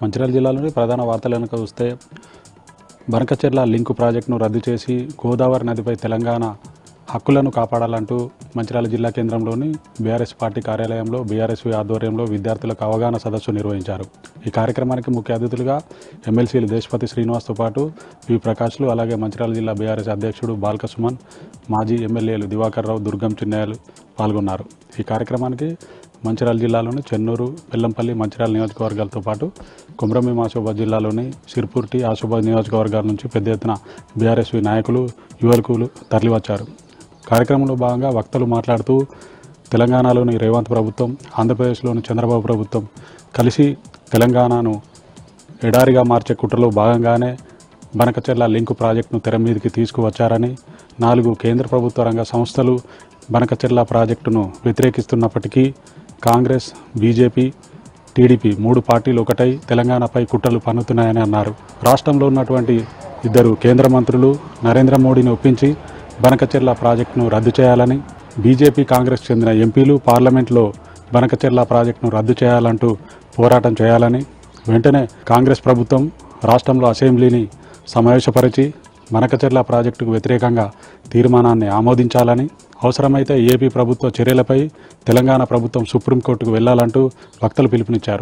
మంచిర్యాల జిల్లాలోని ప్రధాన వార్తలు కనుక చూస్తే బనకచెర్ల లింకు ప్రాజెక్టును రద్దు చేసి గోదావరి నదిపై తెలంగాణ హక్కులను కాపాడాలంటూ మంచిర్యాల జిల్లా కేంద్రంలోని బీఆర్ఎస్ పార్టీ కార్యాలయంలో బీఆర్ఎస్వి ఆధ్వర్యంలో విద్యార్థులకు అవగాహన సదస్సు నిర్వహించారు. ఈ కార్యక్రమానికి ముఖ్య అతిథులుగా ఎమ్మెల్సీలు దేశపతి శ్రీనివాస్తో పాటు వి ప్రకాష్లు, అలాగే మంచిర్యాల జిల్లా బీఆర్ఎస్ అధ్యక్షుడు బాల్క సుమన్, మాజీ ఎమ్మెల్యేలు దివాకర్ రావు, దుర్గం చిన్నయ్యలు పాల్గొన్నారు. ఈ కార్యక్రమానికి మంచిర్యాల జిల్లాలోని చెన్నూరు, బెల్లంపల్లి, మంచిర్యాల నియోజకవర్గాలతో పాటు కుమ్రంభీం ఆసిఫాబాద్ జిల్లాలోని సిర్పూర్టి, ఆసిఫాబాద్ నియోజకవర్గాల నుంచి పెద్ద ఎత్తున బీఆర్ఎస్వి నాయకులు, యువకులు తరలివచ్చారు. కార్యక్రమంలో భాగంగా వక్తలు మాట్లాడుతూ తెలంగాణలోని రేవంత్ ప్రభుత్వం, ఆంధ్రప్రదేశ్లోని చంద్రబాబు ప్రభుత్వం కలిసి తెలంగాణను ఎడారిగా మార్చే కుట్రలో భాగంగానే బనకచెర్ల లింకు ప్రాజెక్టును తెర మీదకి తీసుకువచ్చారని, 4 కేంద్ర ప్రభుత్వ రంగ సంస్థలు బనకచెర్ల ప్రాజెక్టును వ్యతిరేకిస్తున్నప్పటికీ కాంగ్రెస్, బీజేపీ, టీడీపీ 3 పార్టీలు ఒకటై తెలంగాణపై కుట్రలు పన్నుతున్నాయని అన్నారు. రాష్ట్రంలో ఉన్నటువంటి 2 కేంద్ర మంత్రులు నరేంద్ర మోడీని ఒప్పించి బనకచెర్ల ప్రాజెక్టును రద్దు చేయాలని, బీజేపీ, కాంగ్రెస్ చెందిన ఎంపీలు పార్లమెంట్లో బనకచెర్ల ప్రాజెక్టును రద్దు చేయాలంటూ పోరాటం చేయాలని, వెంటనే కాంగ్రెస్ ప్రభుత్వం రాష్ట్రంలో అసెంబ్లీని సమావేశపరిచి బనకచెర్ల ప్రాజెక్టుకు వ్యతిరేకంగా తీర్మానాన్ని ఆమోదించాలని, అవసరమైతే ఏపీ ప్రభుత్వ చర్యలపై తెలంగాణ ప్రభుత్వం సుప్రీంకోర్టుకు వెళ్లాలంటూ వక్తలు పిలుపునిచ్చారు.